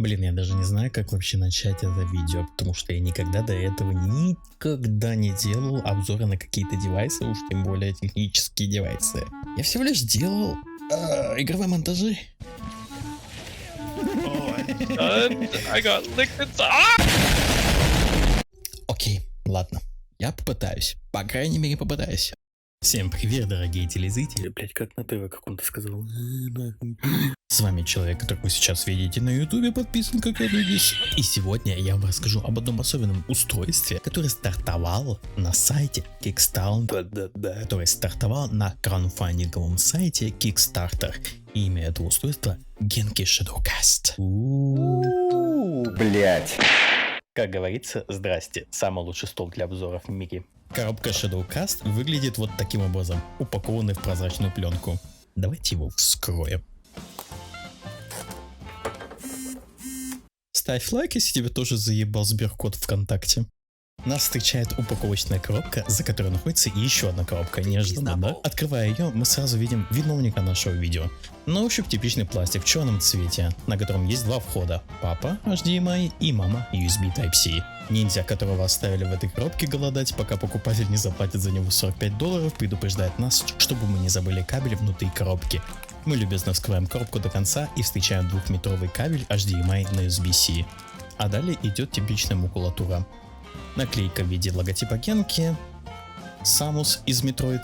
Блин, я даже не знаю, как вообще начать это видео, потому что я никогда до этого никогда не делал обзоры на какие-то девайсы, уж тем более технические девайсы. Я всего лишь делал игровые монтажи. Окей, ладно. Я попытаюсь. По крайней мере, попытаюсь. Всем привет, дорогие телезрители. Блять, как на ТВ каком-то сказал. С вами человек, которого вы сейчас видите на ютубе, подписан как Адугис. И сегодня я вам расскажу об одном особенном устройстве, которое стартовал на сайте Kickstarter, который стартовал на краудфандинговом сайте Kickstarter. И имя этого устройства Genki Shadowcast. Блять. Как говорится, здрасте, самый лучший стол для обзоров в мире. Коробка Shadowcast выглядит вот таким образом, упакованный в прозрачную пленку. Давайте его вскроем. Ставь лайк, если тебе тоже заебал Сберкот ВКонтакте. Нас встречает упаковочная коробка, за которой находится еще одна коробка, неожиданно, да? Открывая ее, мы сразу видим виновника нашего видео. На ощупь типичный пластик в черном цвете, на котором есть два входа. Папа HDMI и мама USB Type-C. Ниндзя, которого оставили в этой коробке голодать, пока покупатель не заплатит за него $45, предупреждает нас, чтобы мы не забыли кабель внутри коробки. Мы любезно вскрываем коробку до конца и встречаем 2-метровый кабель HDMI на USB-C. А далее идет типичная макулатура. Наклейка в виде логотипа Genki, Samus из Metroid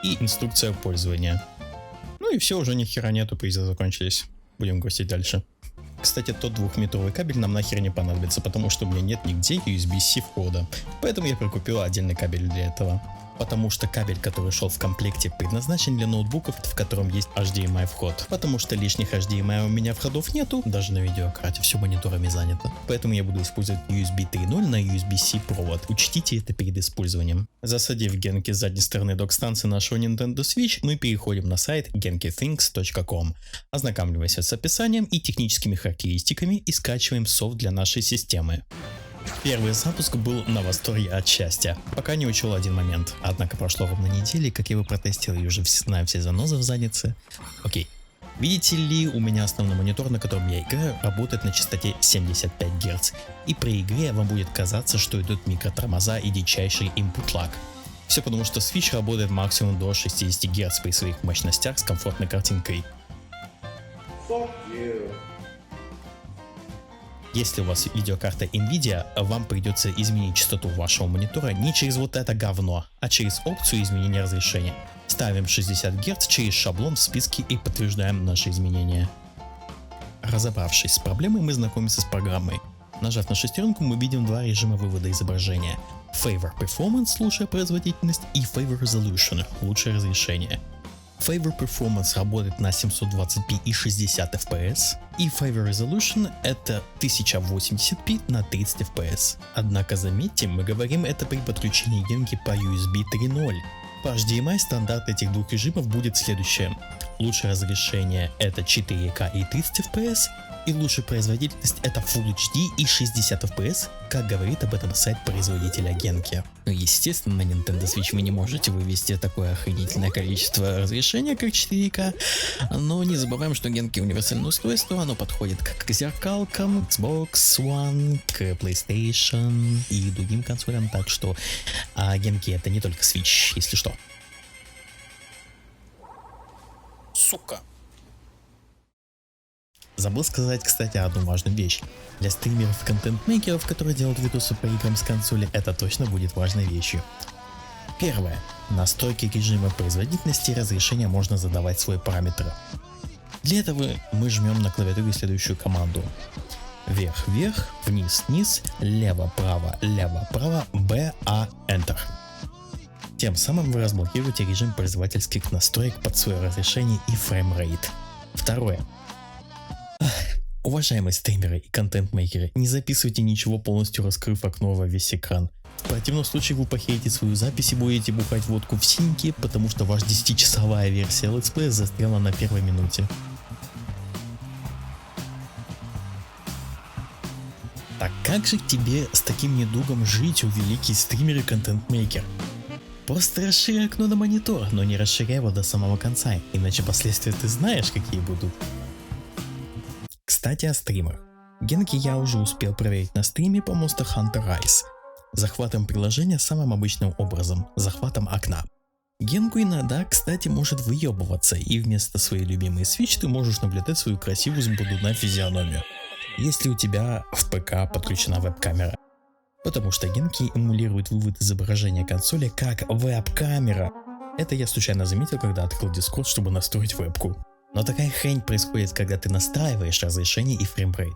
и инструкция пользования. Ну и все, уже ни хера нету, призы закончились. Будем гостить дальше. Кстати, тот 2-метровый кабель нам нахер не понадобится, потому что у меня нет нигде USB-C входа. Поэтому я прикупил отдельный кабель для этого. Потому что кабель, который шел в комплекте, предназначен для ноутбуков, в котором есть HDMI вход. Потому что лишних HDMI у меня входов нету, даже на видеокарте все мониторами занято. Поэтому я буду использовать USB 3.0 на USB-C провод. Учтите это перед использованием. Засадив Genki с задней стороны док-станции нашего Nintendo Switch, мы переходим на сайт genkithings.com. Ознакомливаемся с описанием и техническими характеристиками и скачиваем софт для нашей системы. Первый запуск был на восторге от счастья, пока не учел один момент. Однако прошло ровно недели, как я его протестил и уже знаю все занозы в заднице. Окей. Видите ли, у меня основной монитор, на котором я играю, работает на частоте 75 Гц. И при игре вам будет казаться, что идут микротормоза и дичайший input lag. Все потому, что Switch работает максимум до 60 Гц при своих мощностях с комфортной картинкой. Fuck you. Если у вас видеокарта Nvidia, вам придется изменить частоту вашего монитора не через вот это говно, а через опцию изменения разрешения. Ставим 60 Гц через шаблон в списке и подтверждаем наши изменения. Разобравшись с проблемой, мы знакомимся с программой. Нажав на шестеренку, мы видим два режима вывода изображения. Favor Performance – лучшая производительность, и Favor Resolution – лучшее разрешение. Favor Performance работает на 720p и 60 fps, и Favor Resolution это 1080p на 30 fps. Однако заметьте, мы говорим это при подключении Genki по USB 3.0. По HDMI стандарт этих двух режимов будет следующее. Лучшее разрешение это 4К и 30 fps, и лучшая производительность это Full HD и 60 fps, как говорит об этом сайт производителя Genki. Ну, естественно, на Nintendo Switch вы не можете вывести такое охренительное количество разрешения, как 4К, но не забываем, что Genki универсальное устройство, оно подходит как к зеркалкам, Xbox One, к PlayStation и другим консолям, так что Genki это не только Switch, если что. Сука. Забыл сказать, кстати, одну важную вещь. Для стримеров и контент-мейкеров, которые делают видосы по играм с консоли, это точно будет важной вещью. Первое. Настройки режима производительности и разрешения можно задавать свои параметры. Для этого мы жмем на клавиатуре следующую команду. Вверх-вверх, вниз-вниз, лево-право, лево-право, B, A, Enter. Тем самым вы разблокируете режим пользовательских настроек под свое разрешение и фреймрейт. Второе. Уважаемые стримеры и контент-мейкеры, не записывайте ничего, полностью раскрыв окно во весь экран. В противном случае вы похерите свою запись и будете бухать водку в синьке, потому что ваша 10-часовая версия летсплея застряла на первой минуте. Так как же тебе с таким недугом жить, о великий стример и контент-мейкер? Просто расширяй окно на монитор, но не расширяй его до самого конца, иначе последствия ты знаешь, какие будут. Кстати, о стримах. Генки я уже успел проверить на стриме по Monster Hunter Rise. Захватом приложения самым обычным образом, захватом окна. Генку иногда, кстати, может выебываться, и вместо своей любимой Switch ты можешь наблюдать свою красивую с будуна физиономию, если у тебя в ПК подключена веб-камера. Потому что Генки эмулирует вывод изображения консоли как веб-камера. Это я случайно заметил, когда открыл Discord, чтобы настроить вебку. Но такая хрень происходит, когда ты настраиваешь разрешение и фреймрейт,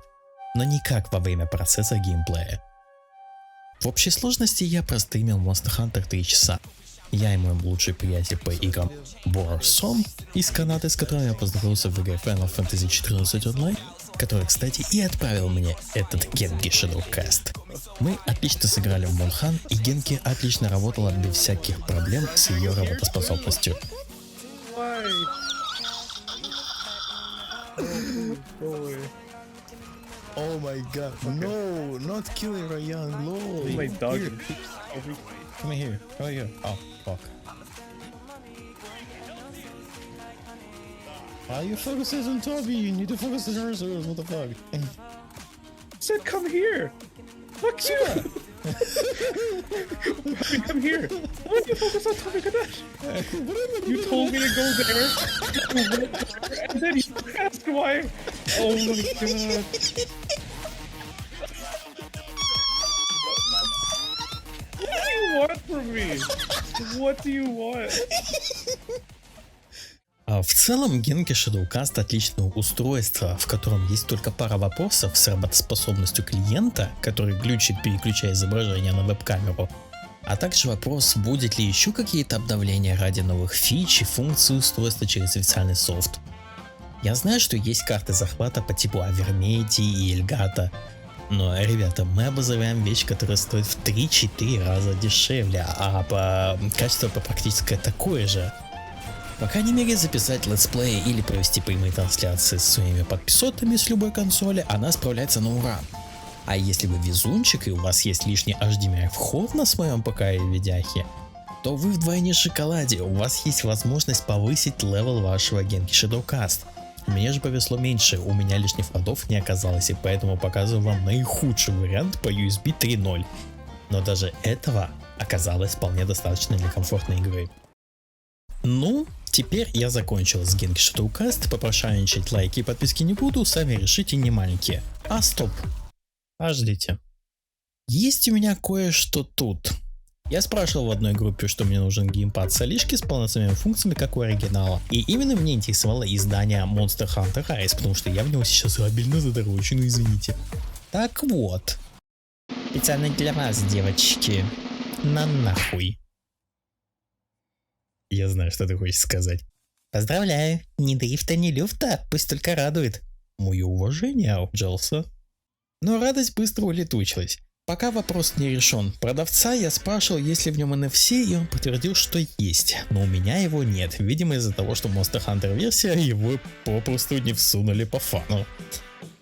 но никак во время процесса геймплея. В общей сложности я простримил Monster Hunter 3 часа. Я и мой лучший приятель по играм Борсом из Канады, с которым я познакомился в игре Final Fantasy XIV Online, который, кстати, и отправил мне этот Genki Shadowcast. Мы отлично сыграли в Монхан, и Генки отлично работала без всяких проблем с ее работоспособностью. Oh my god, no, not killing Ryan, no. My dog. Come here, come here. Oh, fuck. Why you focusing on Toby? You need to focus on yourself, what the fuck? I said come here. Fuck you. Come here. Why do you focus on Tommy Ganesh? You told me to go there, and then you asked why. Oh my god. What do you want from me? What do you want? В целом, Genki Shadowcast отличное устройство, в котором есть только пара вопросов с работоспособностью клиента, который глючит, переключая изображение на веб-камеру, а также вопрос, будет ли еще какие-то обновления ради новых фич и функций устройства через официальный софт. Я знаю, что есть карты захвата по типу Авермети и Эльгата, но, ребята, мы обозреваем вещь, которая стоит в 3-4 раза дешевле, а по качеству практически такое же. По крайней мере, записать летсплей или провести прямые трансляции с своими подписотами с любой консоли, она справляется на ура. А если вы везунчик и у вас есть лишний HDMI вход на своем ПК или видяхе, то вы вдвойне в шоколаде, у вас есть возможность повысить левел вашего Genki Shadowcast. Мне же повезло меньше, у меня лишних входов не оказалось, и поэтому показываю вам наихудший вариант по USB 3.0. Но даже этого оказалось вполне достаточно для комфортной игры. Ну, теперь я закончил с Genki Shadowcast, попрошайничать, лайки и подписки не буду, сами решите, не маленькие. А стоп, подождите. Есть у меня кое-что тут. Я спрашивал в одной группе, что мне нужен геймпад с Алишки с полноценными функциями, как у оригинала. И именно мне интересовало издание Monster Hunter Rise, потому что я в него сейчас обильно задрочу, ну извините. Так вот. Специально для вас, девочки. На нахуй. Я знаю, что ты хочешь сказать. Поздравляю, ни дрифта, ни люфта, пусть только радует. Мое уважение, Джелса. Но радость быстро улетучилась. Пока вопрос не решен. Продавца я спрашивал, есть ли в нем NFC, и он подтвердил, что есть. Но у меня его нет, видимо из-за того, что Monster Hunter версия его попросту не всунули по фану.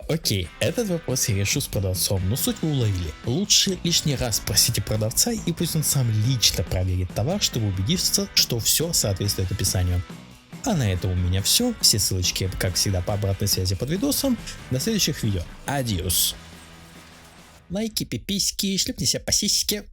Окей, этот вопрос я решу с продавцом, но суть вы уловили. Лучше лишний раз спросите продавца, и пусть он сам лично проверит товар, чтобы убедиться, что все соответствует описанию. А на этом у меня все. Все ссылочки, как всегда, по обратной связи под видосом. До следующих видео. Адиос. Лайки, пиписьки, шлепни себя по сиське.